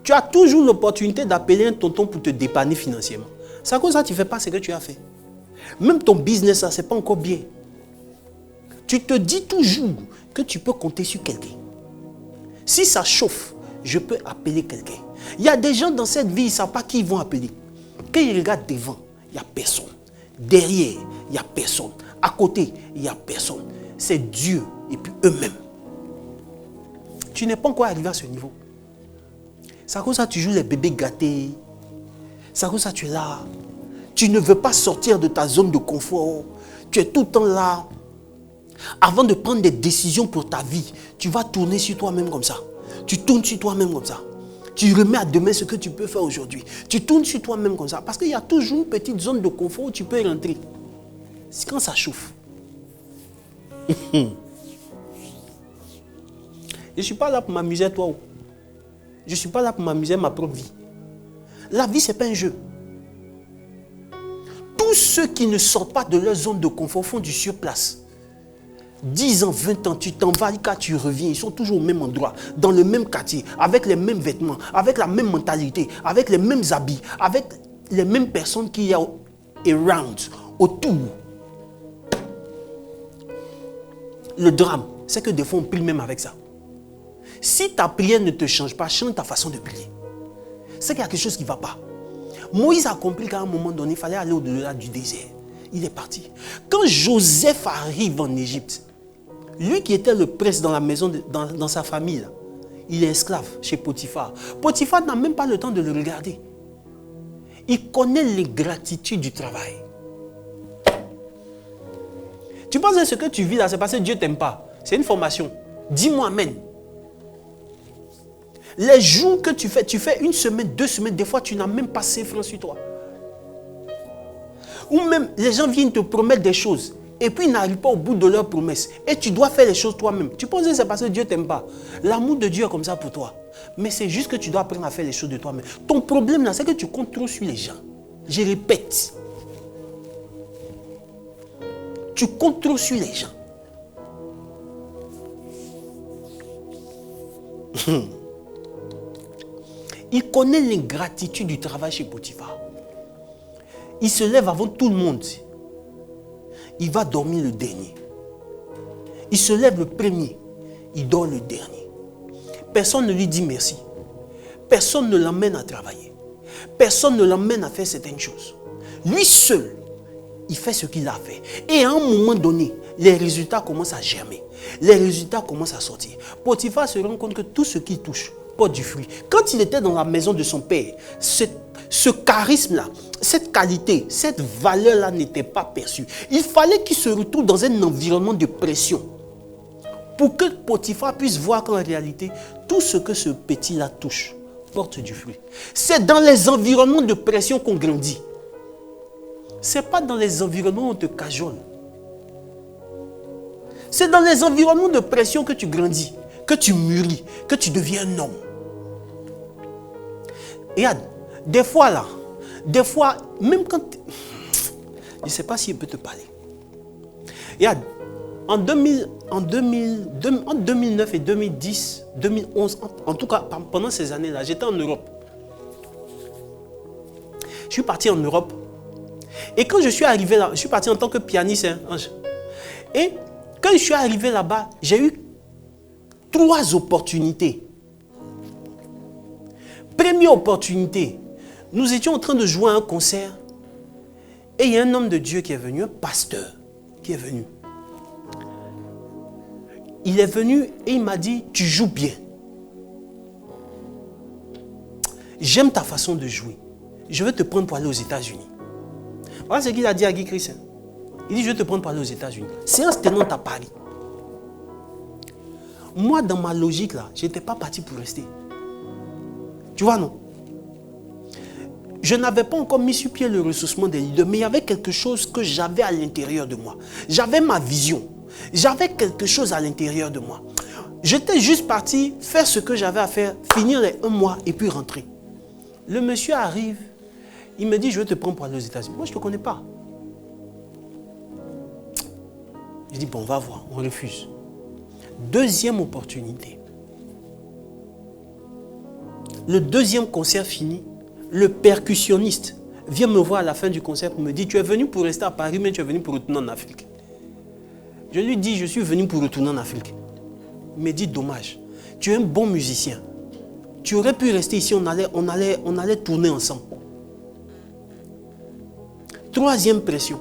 Tu as toujours l'opportunité d'appeler un tonton pour te dépanner financièrement. C'est à cause de ça que tu ne fais pas ce que tu as fait. Même ton business, ce n'est pas encore bien. Tu te dis toujours que tu peux compter sur quelqu'un. Si ça chauffe, je peux appeler quelqu'un. Il y a des gens dans cette vie, ils ne savent pas qui ils vont appeler. Quand ils regardent devant, il n'y a personne. Derrière, il n'y a personne. À côté, il n'y a personne. C'est Dieu et puis eux-mêmes. Tu n'es pas encore arrivé à ce niveau. C'est à cause de ça que tu joues les bébés gâtés. C'est à cause de ça que tu es là. Tu ne veux pas sortir de ta zone de confort. Tu es tout le temps là. Avant de prendre des décisions pour ta vie, tu vas tourner sur toi-même comme ça. Tu tournes sur toi-même comme ça. Tu remets à demain ce que tu peux faire aujourd'hui. Tu tournes sur toi-même comme ça. Parce qu'il y a toujours une petite zone de confort où tu peux rentrer. C'est quand ça chauffe. Je ne suis pas là pour m'amuser à toi. Je ne suis pas là pour m'amuser à ma propre vie. La vie, ce n'est pas un jeu. Tous ceux qui ne sortent pas de leur zone de confort font du surplace. 10 ans, 20 ans, tu t'en vas, quand tu reviens, ils sont toujours au même endroit, dans le même quartier, avec les mêmes vêtements, avec la même mentalité, avec les mêmes habits, avec les mêmes personnes qu'il y a around, autour. Le drame, c'est que des fois on prie même avec ça. Si ta prière ne te change pas, change ta façon de prier. C'est qu'il y a quelque chose qui ne va pas. Moïse a compris qu'à un moment donné, il fallait aller au-delà du désert. Il est parti. Quand Joseph arrive en Égypte, lui qui était le prince dans la maison, dans sa famille, là, il est esclave chez Potiphar. Potiphar n'a même pas le temps de le regarder. Il connaît l'ingratitude du travail. Tu penses que ce que tu vis là, c'est parce que Dieu ne t'aime pas. C'est une formation. Dis-moi amen. Les jours que tu fais 1 semaine, 2 semaines, des fois tu n'as même pas 5 francs sur toi. Ou même les gens viennent te promettre des choses et puis ils n'arrivent pas au bout de leurs promesses. Et tu dois faire les choses toi-même. Tu penses que c'est parce que Dieu ne t'aime pas. L'amour de Dieu est comme ça pour toi. Mais c'est juste que tu dois apprendre à faire les choses de toi-même. Ton problème là, c'est que tu comptes trop sur les gens. Je répète. Tu comptes trop sur les gens. Il connaît l'ingratitude du travail chez Potiphar. Il se lève avant tout le monde. Il va dormir le dernier. Il se lève le premier. Il dort le dernier. Personne ne lui dit merci. Personne ne l'emmène à travailler. Personne ne l'emmène à faire certaines choses. Lui seul, il fait ce qu'il a fait. Et à un moment donné, les résultats commencent à germer. Les résultats commencent à sortir. Potiphar se rend compte que tout ce qu'il touche porte du fruit. Quand il était dans la maison de son père, ce charisme-là, cette qualité, cette valeur-là n'était pas perçue. Il fallait qu'il se retrouve dans un environnement de pression pour que Potiphar puisse voir qu'en réalité, tout ce que ce petit-là touche porte du fruit. C'est dans les environnements de pression qu'on grandit. Ce n'est pas dans les environnements où on te cajole. C'est dans les environnements de pression que tu grandis, que tu mûris, que tu deviens un homme. Et des fois là, même quand... Je ne sais pas si je peux te parler. Regarde, en 2009 et 2010, 2011, en tout cas pendant ces années-là, j'étais en Europe. Je suis parti en Europe. Et quand je suis arrivé là, je suis parti en tant que pianiste. Et quand je suis arrivé là-bas, j'ai eu 3 opportunités. Première opportunité, nous étions en train de jouer à un concert. Et il y a un homme de Dieu qui est venu, un pasteur qui est venu. Il est venu et il m'a dit, tu joues bien. J'aime ta façon de jouer. Je veux te prendre pour aller aux États-Unis. Voilà ce qu'il a dit à Guy Christian. Il dit, je vais te prendre pour aller aux États-Unis. Séance tenante à Paris. Moi, dans ma logique, là, je n'étais pas parti pour rester. Tu vois, non? Je n'avais pas encore mis sur pied le ressourcement des leaders, mais il y avait quelque chose que j'avais à l'intérieur de moi. J'avais ma vision. J'avais quelque chose à l'intérieur de moi. J'étais juste parti faire ce que j'avais à faire, finir les 1 mois et puis rentrer. Le monsieur arrive, il me dit, je vais te prendre pour aller aux États-Unis. Moi, je ne te connais pas. Je dis, bon, on va voir, on refuse. Deuxième opportunité. Le deuxième concert fini, le percussionniste vient me voir à la fin du concert pour me dire, tu es venu pour rester à Paris, mais tu es venu pour retourner en Afrique. Je lui dis, je suis venu pour retourner en Afrique. Il me dit, dommage, tu es un bon musicien. Tu aurais pu rester ici, on allait tourner ensemble. Troisième pression.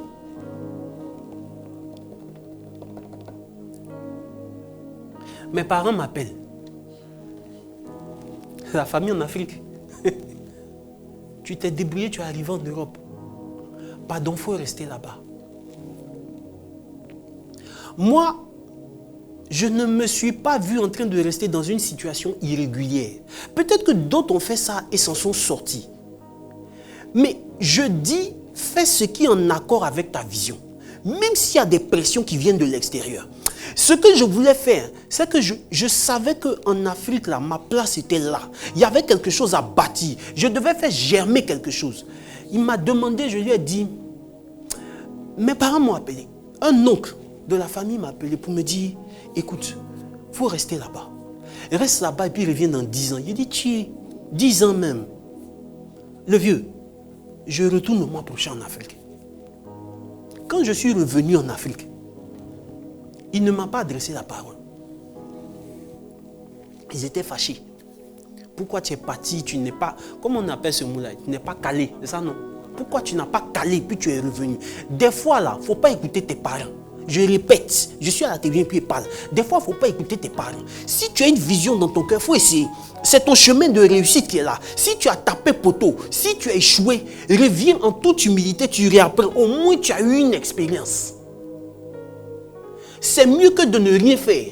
Mes parents m'appellent. La famille en Afrique. Tu t'es débrouillé, tu es arrivé en Europe. Pardon, il faut rester là-bas. Moi, je ne me suis pas vu en train de rester dans une situation irrégulière. Peut-être que d'autres ont fait ça et s'en sont sortis. Mais je dis, fais ce qui est en accord avec ta vision. Même s'il y a des pressions qui viennent de l'extérieur. Ce que je voulais faire, c'est que je savais qu'en Afrique, là, ma place était là. Il y avait quelque chose à bâtir. Je devais faire germer quelque chose. Il m'a demandé, je lui ai dit, mes parents m'ont appelé. Un oncle de la famille m'a appelé pour me dire, écoute, il faut rester là-bas. Reste là-bas et puis reviens dans 10 ans. Il dit, tu 10 ans même. Le vieux, je retourne le mois prochain en Afrique. Quand je suis revenu en Afrique, il ne m'a pas adressé la parole. Ils étaient fâchés. Pourquoi tu es parti, tu n'es pas, comment on appelle ce mot-là, tu n'es pas calé, c'est ça non? Pourquoi tu n'as pas calé puis tu es revenu? Des fois là, il ne faut pas écouter tes parents. Je répète, je suis à la télé puis je parle. Des fois, il ne faut pas écouter tes parents. Si tu as une vision dans ton cœur, il faut essayer. C'est ton chemin de réussite qui est là. Si tu as tapé poteau, si tu as échoué, reviens en toute humilité, tu réapprends. Au moins, tu as eu une expérience. C'est mieux que de ne rien faire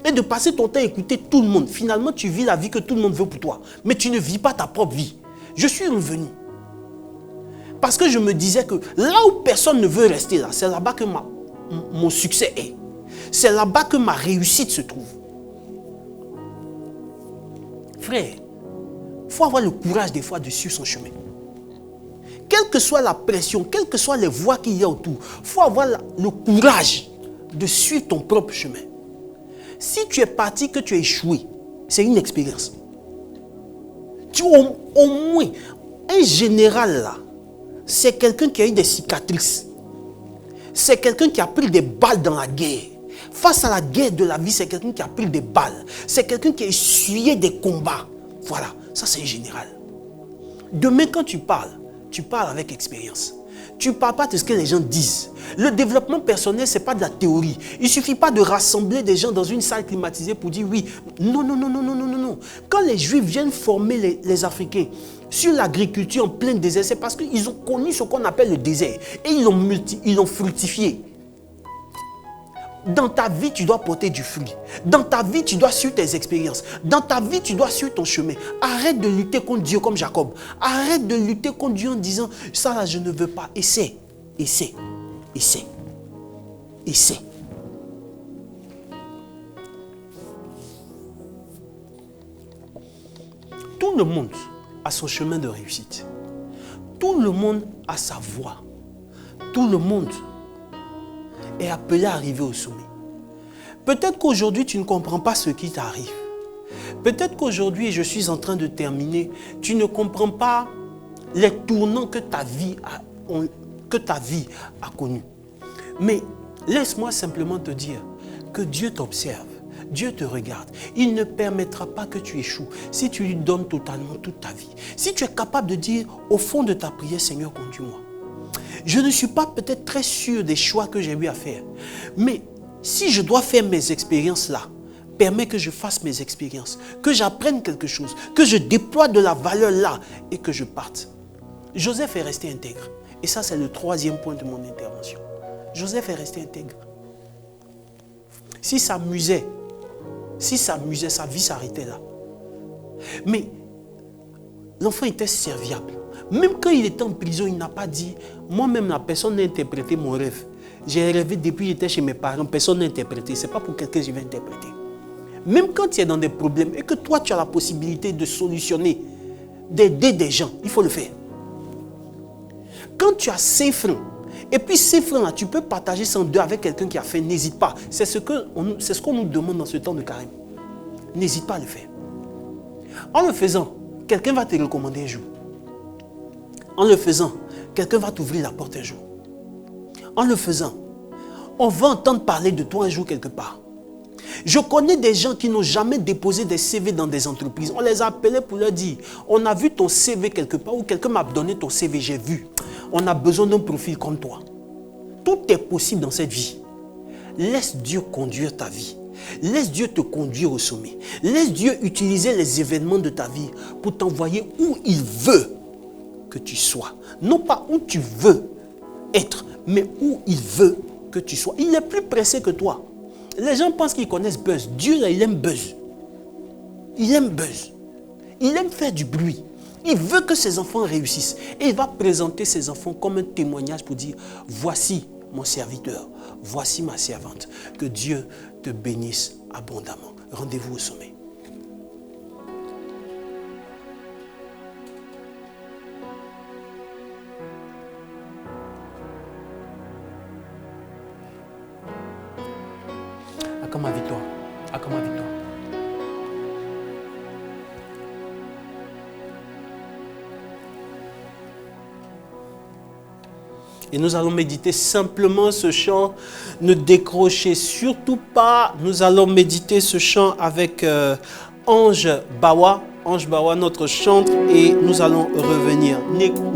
et de passer ton temps à écouter tout le monde. Finalement, tu vis la vie que tout le monde veut pour toi. Mais tu ne vis pas ta propre vie. Je suis revenu. Parce que je me disais que là où personne ne veut rester là, c'est là-bas que mon succès est. C'est là-bas que ma réussite se trouve. Frère, il faut avoir le courage des fois de suivre son chemin. Quelle que soit la pression, quelles que soient les voies qu'il y a autour, il faut avoir le courage de suivre ton propre chemin. Si tu es parti, que tu as échoué, c'est une expérience. Au moins, un général là, c'est quelqu'un qui a eu des cicatrices. C'est quelqu'un qui a pris des balles dans la guerre. Face à la guerre de la vie, c'est quelqu'un qui a pris des balles. C'est quelqu'un qui a essuyé des combats. Voilà, ça c'est un général. Demain, quand tu parles avec expérience. Tu ne parles pas de ce que les gens disent. Le développement personnel, ce n'est pas de la théorie. Il ne suffit pas de rassembler des gens dans une salle climatisée pour dire oui. Non. Quand les Juifs viennent former les Africains, sur l'agriculture en plein désert, c'est parce qu'ils ont connu ce qu'on appelle le désert. Et ils l'ont fructifié. Dans ta vie, tu dois porter du fruit. Dans ta vie, tu dois suivre tes expériences. Dans ta vie, tu dois suivre ton chemin. Arrête de lutter contre Dieu comme Jacob. Arrête de lutter contre Dieu en disant, ça là, je ne veux pas. Essaie, essaie, essaie, essaie. Tout le monde a son chemin de réussite. Tout le monde a sa voie. Tout le monde est appelé à arriver au sommet. Peut-être qu'aujourd'hui, tu ne comprends pas ce qui t'arrive. Peut-être qu'aujourd'hui, je suis en train de terminer, tu ne comprends pas les tournants que ta vie a connus. Mais laisse-moi simplement te dire que Dieu t'observe, Dieu te regarde. Il ne permettra pas que tu échoues si tu lui donnes totalement toute ta vie. Si tu es capable de dire au fond de ta prière, Seigneur, conduis-moi. Je ne suis pas peut-être très sûr des choix que j'ai eu à faire. Mais si je dois faire mes expériences là, permets que je fasse mes expériences, que j'apprenne quelque chose, que je déploie de la valeur là et que je parte. Joseph est resté intègre. Et ça, c'est le troisième point de mon intervention. Joseph est resté intègre. S'il s'amusait, sa vie s'arrêtait là. Mais l'enfant était serviable. Même quand il était en prison, il n'a pas dit, moi-même, la personne n'a interprété mon rêve. J'ai rêvé depuis que j'étais chez mes parents, personne n'a interprété. Ce n'est pas pour quelqu'un que je vais interpréter. Même quand tu es dans des problèmes et que toi, tu as la possibilité de solutionner, d'aider des gens, il faut le faire. Quand tu as 5 francs, et puis ces francs-là, tu peux partager 102 avec quelqu'un qui a fait, n'hésite pas. C'est ce qu'on nous demande dans ce temps de carême. N'hésite pas à le faire. En le faisant, quelqu'un va te recommander un jour. En le faisant, quelqu'un va t'ouvrir la porte un jour. En le faisant, on va entendre parler de toi un jour quelque part. Je connais des gens qui n'ont jamais déposé des CV dans des entreprises. On les a appelés pour leur dire, on a vu ton CV quelque part ou quelqu'un m'a donné ton CV, j'ai vu. On a besoin d'un profil comme toi. Tout est possible dans cette vie. Laisse Dieu conduire ta vie. Laisse Dieu te conduire au sommet. Laisse Dieu utiliser les événements de ta vie pour t'envoyer où il veut que tu sois. Non pas où tu veux être, mais où il veut que tu sois. Il est plus pressé que toi. Les gens pensent qu'ils connaissent buzz. Dieu, là, il aime buzz. Il aime buzz. Il aime faire du bruit. Il veut que ses enfants réussissent. Et il va présenter ses enfants comme un témoignage pour dire, voici mon serviteur, voici ma servante. Que Dieu te bénisse abondamment. Rendez-vous au sommet. Acclame ma victoire. Acclame ma victoire. Et nous allons méditer simplement ce chant. Ne décrochez surtout pas. Nous allons méditer ce chant avec Ange Bawa. Ange Bawa, notre chantre, et nous allons revenir.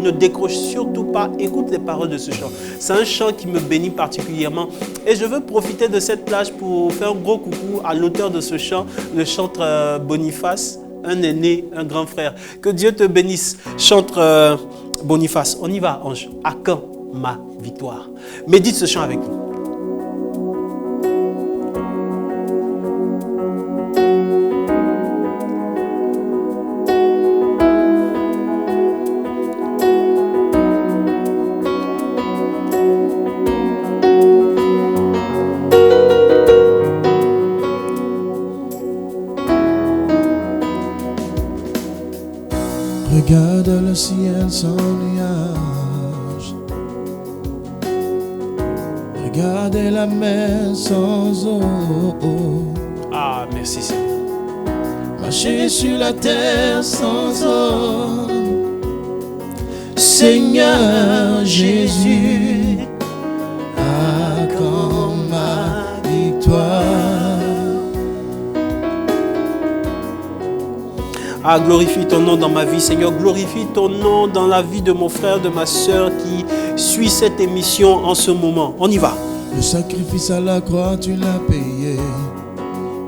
Ne décroche surtout pas. Écoute les paroles de ce chant. C'est un chant qui me bénit particulièrement. Et je veux profiter de cette plage pour faire un gros coucou à l'auteur de ce chant, le chantre Boniface, un aîné, un grand frère. Que Dieu te bénisse, chantre Boniface. On y va, Ange. À quand ma victoire? Médite ce chant avec nous. Regarde le ciel sans nuage. Regarde la mer sans eau. Ah, merci Seigneur. Marcher sur la terre sans eau. Seigneur Jésus, à quand ma victoire? Ah, glorifie ton nom dans ma vie, Seigneur. Glorifie ton nom dans la vie de mon frère, de ma soeur qui suit cette émission en ce moment. On y va. Le sacrifice à la croix, tu l'as payé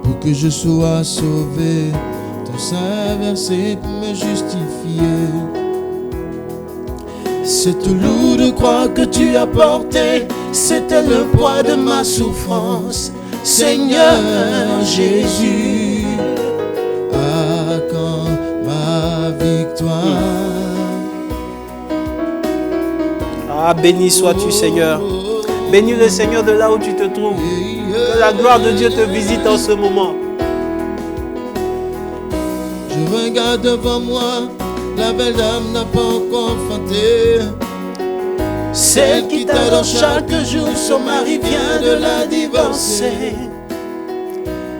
pour que je sois sauvé. ton saint versé pour me justifier. Cette lourde croix que tu as portée, c'était le poids de ma souffrance. Seigneur Jésus, à quand ma victoire? Ah, béni sois-tu, Seigneur. Bénis le Seigneur de là où tu te trouves. Que la gloire de Dieu te visite en ce moment. Je regarde devant moi, la belle dame n'a pas encore enfanté. Celle qui t'adore chaque jour, son mari vient de la divorcer.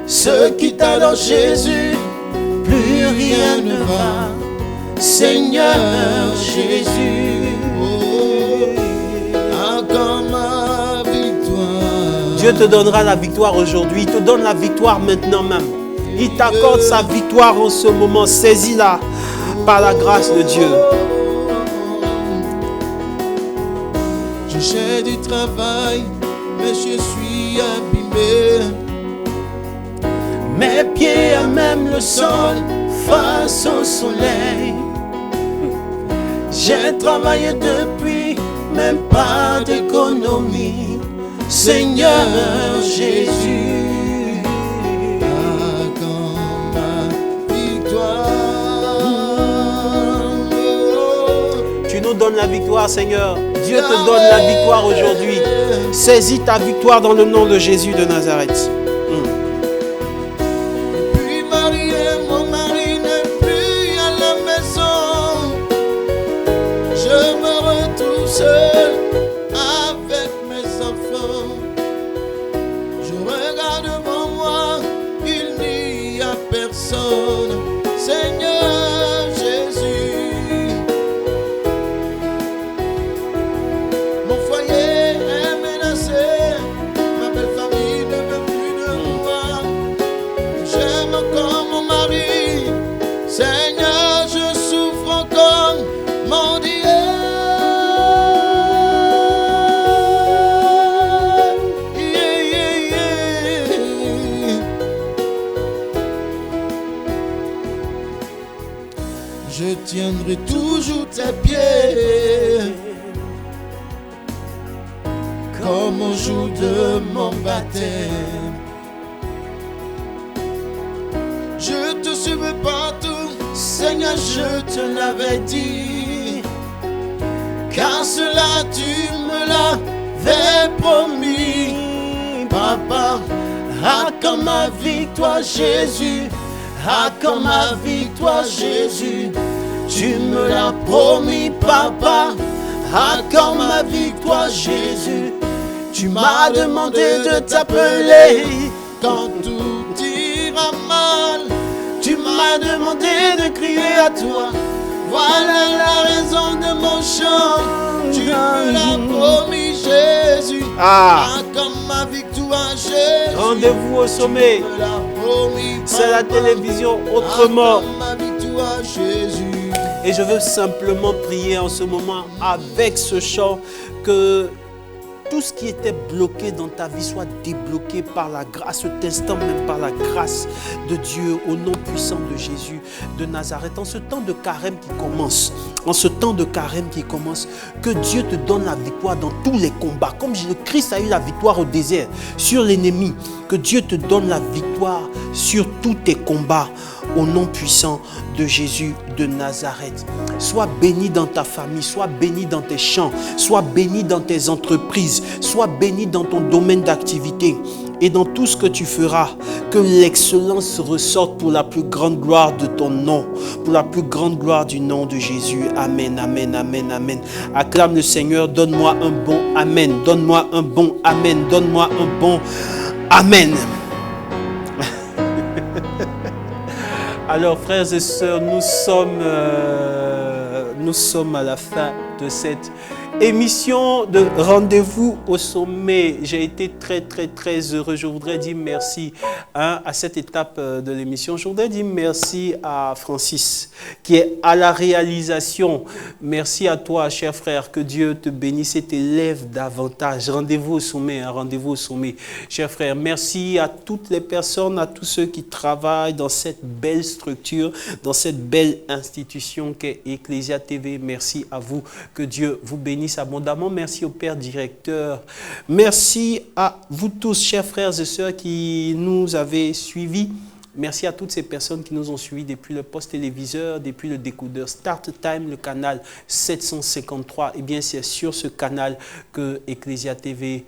Ceux qui t'adorent Jésus, plus rien ne va. Seigneur Jésus, encore ma victoire. Dieu te donnera la victoire aujourd'hui. Il te donne la victoire maintenant même. Il t'accorde sa victoire en ce moment. Saisis-la par la grâce de Dieu. Je cherche du travail, mais je suis abîmé. Mes pieds à même le sol face au soleil. J'ai travaillé depuis, même pas d'économie. Seigneur Jésus, à quand ma victoire? Tu nous donnes la victoire, Seigneur. Dieu te donne la victoire aujourd'hui. Saisis ta victoire dans le nom de Jésus de Nazareth. Puis marié, mon mari n'est plus à la maison. Je me retrouve seul avec mes enfants. Je regarde devant moi, il n'y a personne. Seigneur Jésus, mon foyer est menacé, ma belle famille ne veut plus de moi. J'aime encore mon mari, Seigneur, je souffre encore, mon Dieu. Je tiendrai toujours tes pieds comme au jour de mon baptême. Je te suivrai partout, Seigneur, je te l'avais dit, car cela tu me l'avais promis. Papa, à quand ma victoire, Jésus? À quand ma victoire, Jésus? Tu me l'as promis, Papa. À quand ma victoire, Jésus? Tu m'as demandé de t'appeler quand tout ira mal. Tu m'as demandé de crier à toi. Voilà la raison de mon chant. Tu me l'as promis, Jésus. À quand ma victoire, Jésus? Rendez-vous au sommet. C'est la télévision autrement. Et je veux simplement prier en ce moment avec ce chant que tout ce qui était bloqué dans ta vie soit débloqué par la grâce, cet instant même par la grâce de Dieu, au nom puissant de Jésus de Nazareth. En ce temps de carême qui commence, que Dieu te donne la victoire dans tous les combats. Comme le Christ a eu la victoire au désert sur l'ennemi, que Dieu te donne la victoire sur tous tes combats, au nom puissant de Jésus de Nazareth. Sois béni dans ta famille, sois béni dans tes champs, sois béni dans tes entreprises, sois béni dans ton domaine d'activité et dans tout ce que tu feras. Que l'excellence ressorte pour la plus grande gloire de ton nom, pour la plus grande gloire du nom de Jésus. Amen, amen, amen, amen. Acclame le Seigneur, donne-moi un bon amen, donne-moi un bon amen, donne-moi un bon amen. Alors, frères et sœurs, nous sommes à la fin de cette Émission de rendez-vous au sommet. J'ai été très heureux. Je voudrais dire merci à cette étape de l'émission. Je voudrais dire merci à Francis qui est à la réalisation. Merci à toi, cher frère. Que Dieu te bénisse et t'élève davantage. Rendez-vous au sommet, rendez-vous au sommet. Cher frère, merci à toutes les personnes, à tous ceux qui travaillent dans cette belle structure, dans cette belle institution qu'est Ecclesia TV. Merci à vous. Que Dieu vous bénisse abondamment. Merci au Père directeur. Merci à vous tous, chers frères et sœurs qui nous avez suivis. Merci à toutes ces personnes qui nous ont suivis depuis le poste téléviseur, depuis le décodeur Start Time, le canal 753. Eh bien, c'est sur ce canal que Ecclesia TV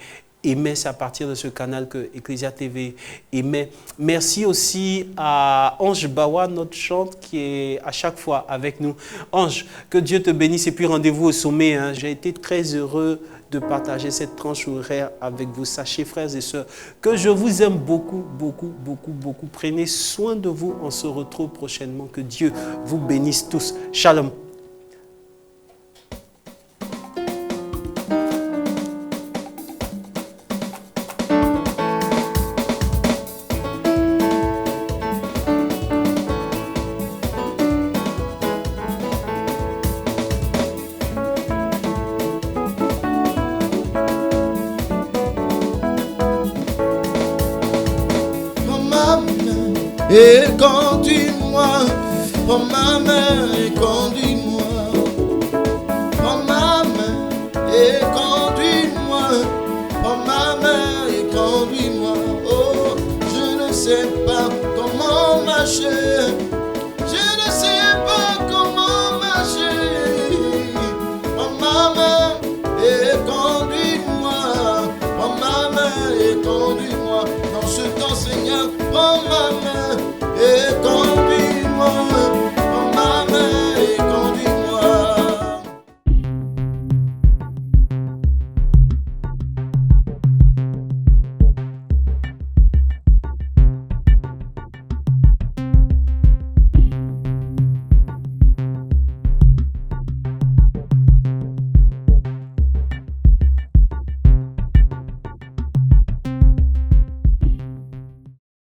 émet, c'est à partir de ce canal que Ecclesia TV émet. Merci aussi à Ange Bawa, notre chante, qui est à chaque fois avec nous. Ange, que Dieu te bénisse et puis rendez-vous au sommet. J'ai été très heureux de partager cette tranche horaire avec vous. Sachez, frères et sœurs, que je vous aime beaucoup. Prenez soin de vous. On se retrouve prochainement. Que Dieu vous bénisse tous. Shalom. Et conduis-moi, prends ma main et conduis-moi. Prends ma main et conduis-moi. Prends ma main et conduis-moi. Oh, je ne sais pas comment marcher. Je ne sais pas comment marcher. Prends ma main et conduis-moi. Prends ma main et conduis-moi. Dans ce temps, Seigneur, prends ma main.